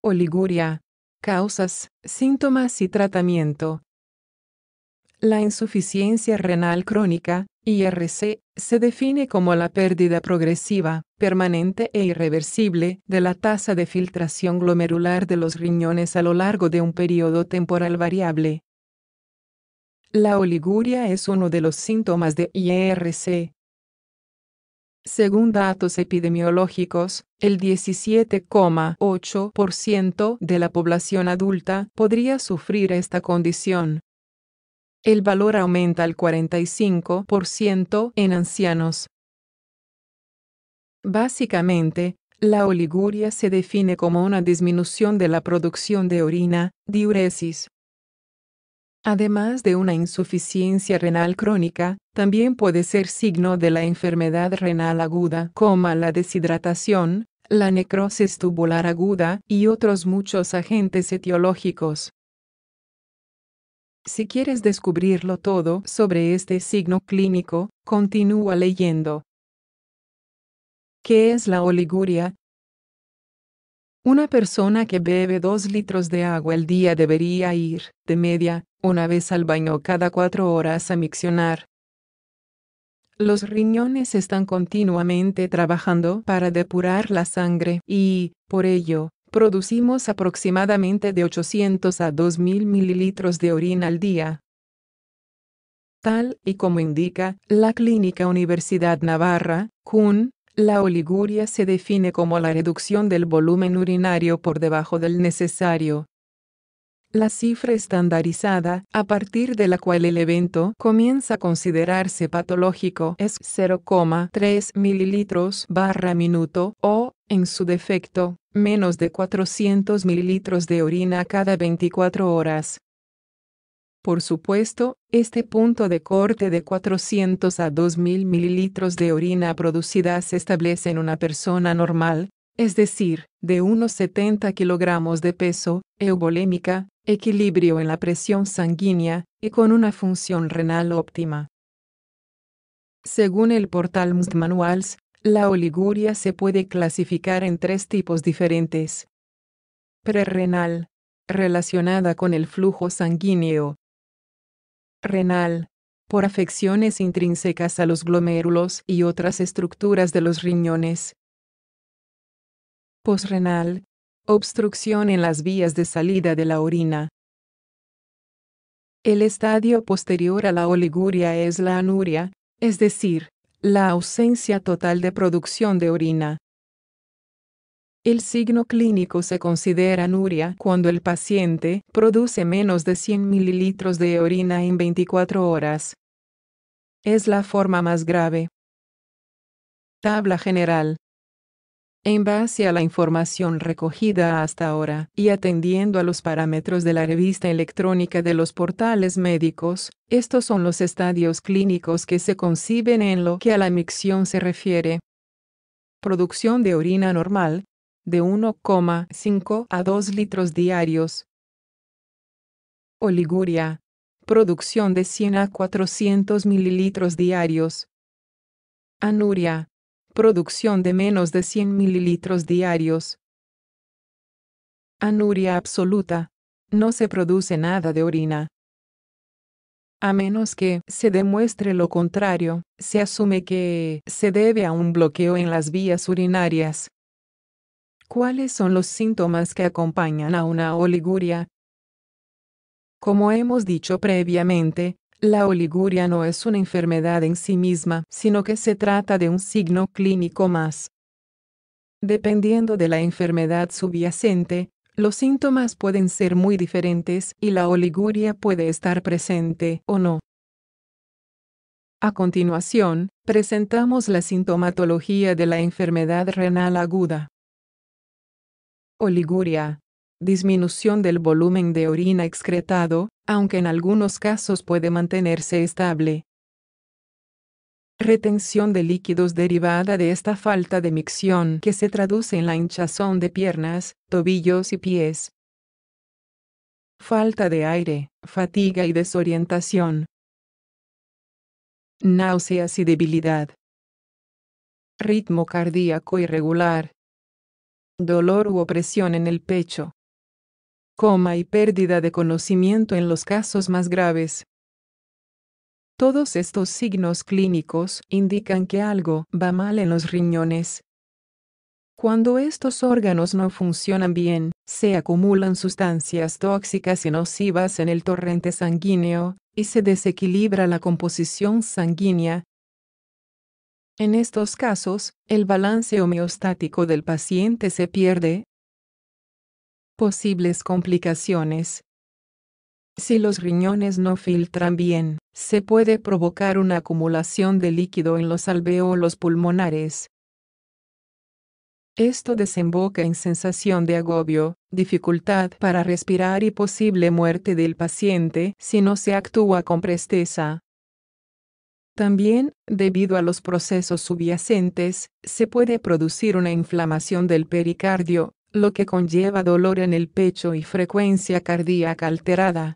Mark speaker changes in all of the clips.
Speaker 1: Oliguria. Causas, síntomas y tratamiento. La insuficiencia renal crónica, IRC, se define como la pérdida progresiva, permanente e irreversible de la tasa de filtración glomerular de los riñones a lo largo de un periodo temporal variable. La oliguria es uno de los síntomas de IRC. Según datos epidemiológicos, el 17,8% de la población adulta podría sufrir esta condición. El valor aumenta al 45% en ancianos. Básicamente, la oliguria se define como una disminución de la producción de orina, diuresis. Además de una insuficiencia renal crónica, también puede ser signo de la enfermedad renal aguda, como la deshidratación, la necrosis tubular aguda y otros muchos agentes etiológicos. Si quieres descubrirlo todo sobre este signo clínico, continúa leyendo. ¿Qué es la oliguria? Una persona que bebe 2 litros de agua al día debería ir, de media, una vez al baño cada 4 horas a miccionar. Los riñones están continuamente trabajando para depurar la sangre y, por ello, producimos aproximadamente de 800 a 2000 mililitros de orina al día. Tal y como indica la Clínica Universidad Navarra, CUN, la oliguria se define como la reducción del volumen urinario por debajo del necesario. La cifra estandarizada, a partir de la cual el evento comienza a considerarse patológico, es 0,3 mililitros/minuto o, en su defecto, menos de 400 mililitros de orina cada 24 horas. Por supuesto, este punto de corte de 400 a 2000 mililitros de orina producida se establece en una persona normal, es decir, de unos 70 kilogramos de peso, euvolémica, equilibrio en la presión sanguínea, y con una función renal óptima. Según el portal MSD-Manuals, la oliguria se puede clasificar en 3 tipos diferentes. Prerrenal, relacionada con el flujo sanguíneo. Renal, por afecciones intrínsecas a los glomérulos y otras estructuras de los riñones. Posrenal, obstrucción en las vías de salida de la orina. El estadio posterior a la oliguria es la anuria, es decir, la ausencia total de producción de orina. El signo clínico se considera anuria cuando el paciente produce menos de 100 mililitros de orina en 24 horas. Es la forma más grave. Tabla general. En base a la información recogida hasta ahora y atendiendo a los parámetros de la revista electrónica de los portales médicos, estos son los estadios clínicos que se conciben en lo que a la micción se refiere. Producción de orina normal, de 1,5 a 2 litros diarios. Oliguria. Producción de 100 a 400 mililitros diarios. Anuria. Producción de menos de 100 mililitros diarios. Anuria absoluta. No se produce nada de orina. A menos que se demuestre lo contrario, se asume que se debe a un bloqueo en las vías urinarias. ¿Cuáles son los síntomas que acompañan a una oliguria? Como hemos dicho previamente, la oliguria no es una enfermedad en sí misma, sino que se trata de un signo clínico más. Dependiendo de la enfermedad subyacente, los síntomas pueden ser muy diferentes y la oliguria puede estar presente o no. A continuación, presentamos la sintomatología de la enfermedad renal aguda. Oliguria. Disminución del volumen de orina excretado, aunque en algunos casos puede mantenerse estable. Retención de líquidos derivada de esta falta de micción que se traduce en la hinchazón de piernas, tobillos y pies. Falta de aire, fatiga y desorientación. náuseas y debilidad, ritmo cardíaco irregular, dolor u opresión en el pecho, coma y pérdida de conocimiento en los casos más graves. Todos estos signos clínicos indican que algo va mal en los riñones. Cuando estos órganos no funcionan bien, se acumulan sustancias tóxicas y nocivas en el torrente sanguíneo, y se desequilibra la composición sanguínea. En estos casos, el balance homeostático del paciente se pierde. Posibles complicaciones. Si los riñones no filtran bien, se puede provocar una acumulación de líquido en los alvéolos pulmonares. Esto desemboca en sensación de agobio, dificultad para respirar y posible muerte del paciente si no se actúa con presteza. También, debido a los procesos subyacentes, se puede producir una inflamación del pericardio, lo que conlleva dolor en el pecho y frecuencia cardíaca alterada.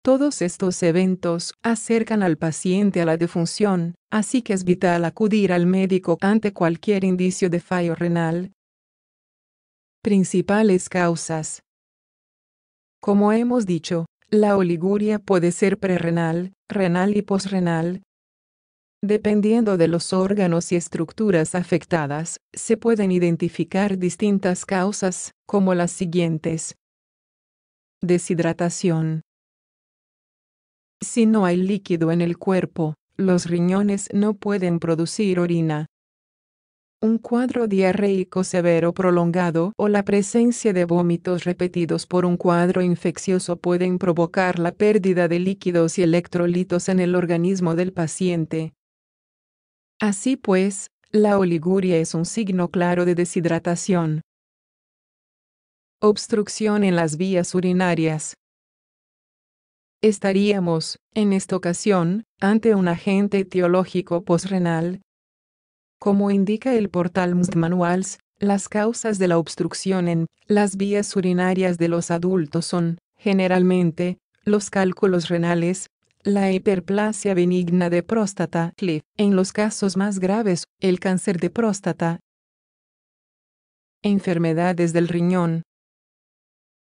Speaker 1: Todos estos eventos acercan al paciente a la defunción, así que es vital acudir al médico ante cualquier indicio de fallo renal. Principales causas. Como hemos dicho, la oliguria puede ser prerrenal, renal y posrenal. Dependiendo de los órganos y estructuras afectadas, se pueden identificar distintas causas, como las siguientes. Deshidratación. Si no hay líquido en el cuerpo, los riñones no pueden producir orina. Un cuadro diarreico severo prolongado o la presencia de vómitos repetidos por un cuadro infeccioso pueden provocar la pérdida de líquidos y electrolitos en el organismo del paciente. Así pues, la oliguria es un signo claro de deshidratación. Obstrucción en las vías urinarias. Estaríamos, en esta ocasión, ante un agente etiológico posrenal. Como indica el portal MSD-Manuals, las causas de la obstrucción en las vías urinarias de los adultos son, generalmente, los cálculos renales, la hiperplasia benigna de próstata, en los casos más graves, el cáncer de próstata. Enfermedades del riñón.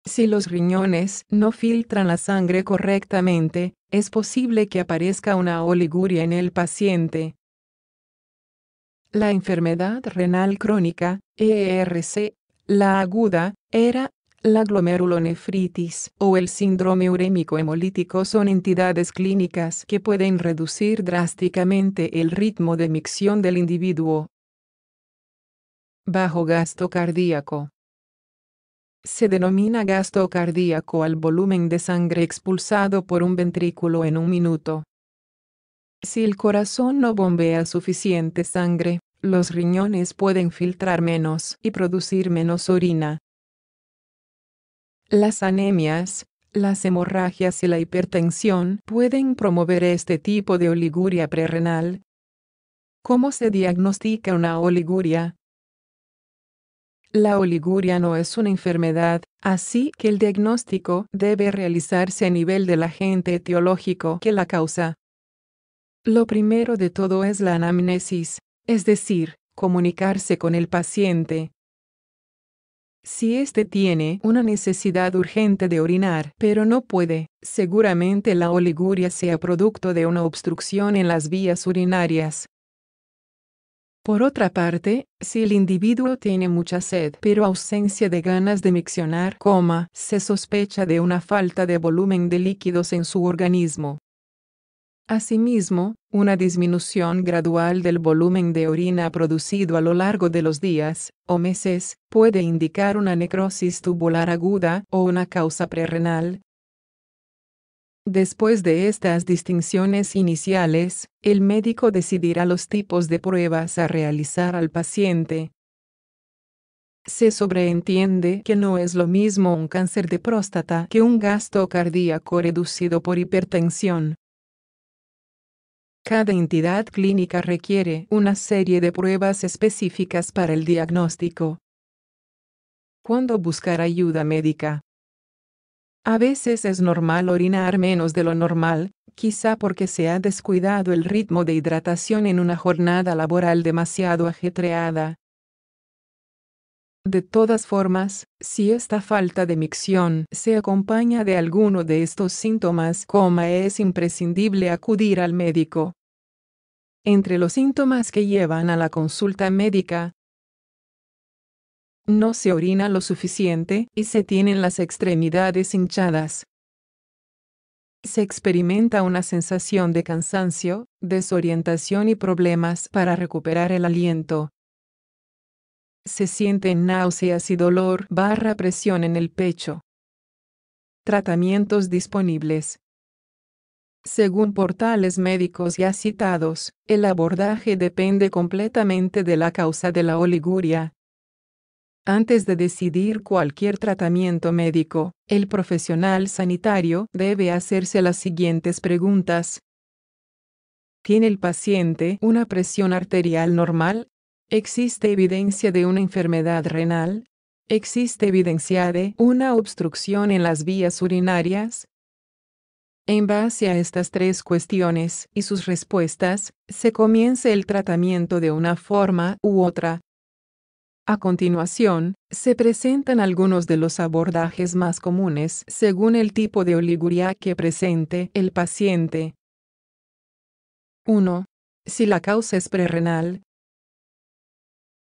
Speaker 1: Si los riñones no filtran la sangre correctamente, es posible que aparezca una oliguria en el paciente. La enfermedad renal crónica, ERC, la aguda, ERA, la glomerulonefritis o el síndrome urémico hemolítico son entidades clínicas que pueden reducir drásticamente el ritmo de micción del individuo. Bajo gasto cardíaco. Se denomina gasto cardíaco al volumen de sangre expulsado por un ventrículo en un minuto. Si el corazón no bombea suficiente sangre, los riñones pueden filtrar menos y producir menos orina. Las anemias, las hemorragias y la hipertensión pueden promover este tipo de oliguria prerrenal. ¿Cómo se diagnostica una oliguria? La oliguria no es una enfermedad, así que el diagnóstico debe realizarse a nivel del agente etiológico que la causa. Lo primero de todo es la anamnesis, es decir, comunicarse con el paciente. Si éste tiene una necesidad urgente de orinar, pero no puede, seguramente la oliguria sea producto de una obstrucción en las vías urinarias. Por otra parte, si el individuo tiene mucha sed pero ausencia de ganas de miccionar, se sospecha de una falta de volumen de líquidos en su organismo. Asimismo, una disminución gradual del volumen de orina producido a lo largo de los días o meses puede indicar una necrosis tubular aguda o una causa prerrenal. Después de estas distinciones iniciales, el médico decidirá los tipos de pruebas a realizar al paciente. Se sobreentiende que no es lo mismo un cáncer de próstata que un gasto cardíaco reducido por hipertensión. Cada entidad clínica requiere una serie de pruebas específicas para el diagnóstico. ¿Cuándo buscar ayuda médica? A veces es normal orinar menos de lo normal, quizá porque se ha descuidado el ritmo de hidratación en una jornada laboral demasiado ajetreada. De todas formas, si esta falta de micción se acompaña de alguno de estos síntomas, es imprescindible acudir al médico. Entre los síntomas que llevan a la consulta médica, no se orina lo suficiente y se tienen las extremidades hinchadas. Se experimenta una sensación de cansancio, desorientación y problemas para recuperar el aliento. Se sienten náuseas y dolor / presión en el pecho. Tratamientos disponibles. Según portales médicos ya citados, el abordaje depende completamente de la causa de la oliguria. Antes de decidir cualquier tratamiento médico, el profesional sanitario debe hacerse las siguientes preguntas. ¿Tiene el paciente una presión arterial normal? ¿Existe evidencia de una enfermedad renal? ¿Existe evidencia de una obstrucción en las vías urinarias? En base a estas 3 cuestiones y sus respuestas, se comienza el tratamiento de una forma u otra. A continuación, se presentan algunos de los abordajes más comunes según el tipo de oliguria que presente el paciente. 1. Si la causa es prerrenal.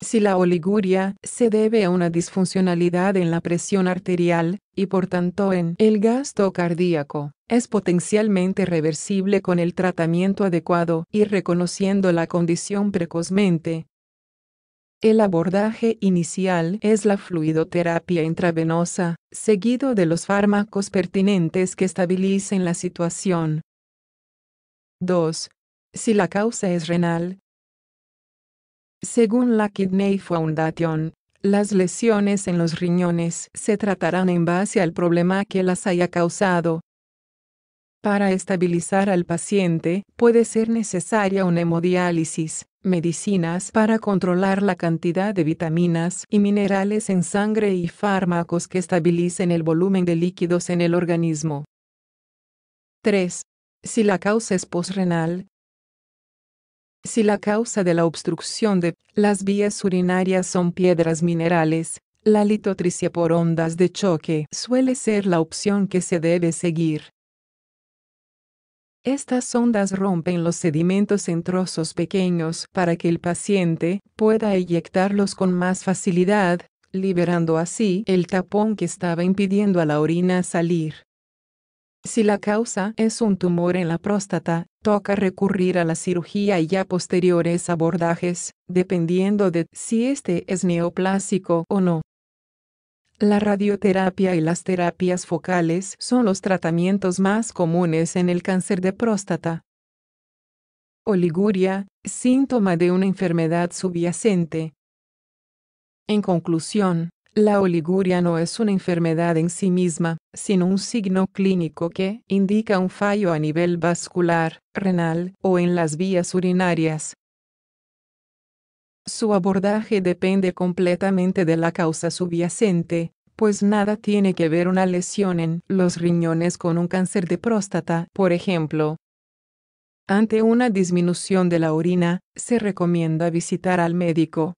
Speaker 1: Si la oliguria se debe a una disfuncionalidad en la presión arterial, y por tanto en el gasto cardíaco, es potencialmente reversible con el tratamiento adecuado y reconociendo la condición precozmente. El abordaje inicial es la fluidoterapia intravenosa, seguido de los fármacos pertinentes que estabilicen la situación. 2. Si la causa es renal. Según la Kidney Foundation, las lesiones en los riñones se tratarán en base al problema que las haya causado. Para estabilizar al paciente, puede ser necesaria una hemodiálisis, medicinas para controlar la cantidad de vitaminas y minerales en sangre y fármacos que estabilicen el volumen de líquidos en el organismo. 3. Si la causa es posrenal. Si la causa de la obstrucción de las vías urinarias son piedras minerales, la litotricia por ondas de choque suele ser la opción que se debe seguir. Estas ondas rompen los sedimentos en trozos pequeños para que el paciente pueda eyectarlos con más facilidad, liberando así el tapón que estaba impidiendo a la orina salir. Si la causa es un tumor en la próstata, toca recurrir a la cirugía y a posteriores abordajes, dependiendo de si este es neoplásico o no. La radioterapia y las terapias focales son los tratamientos más comunes en el cáncer de próstata. Oliguria, síntoma de una enfermedad subyacente. En conclusión, la oliguria no es una enfermedad en sí misma, sino un signo clínico que indica un fallo a nivel vascular, renal o en las vías urinarias. Su abordaje depende completamente de la causa subyacente, pues nada tiene que ver una lesión en los riñones con un cáncer de próstata, por ejemplo. Ante una disminución de la orina, se recomienda visitar al médico,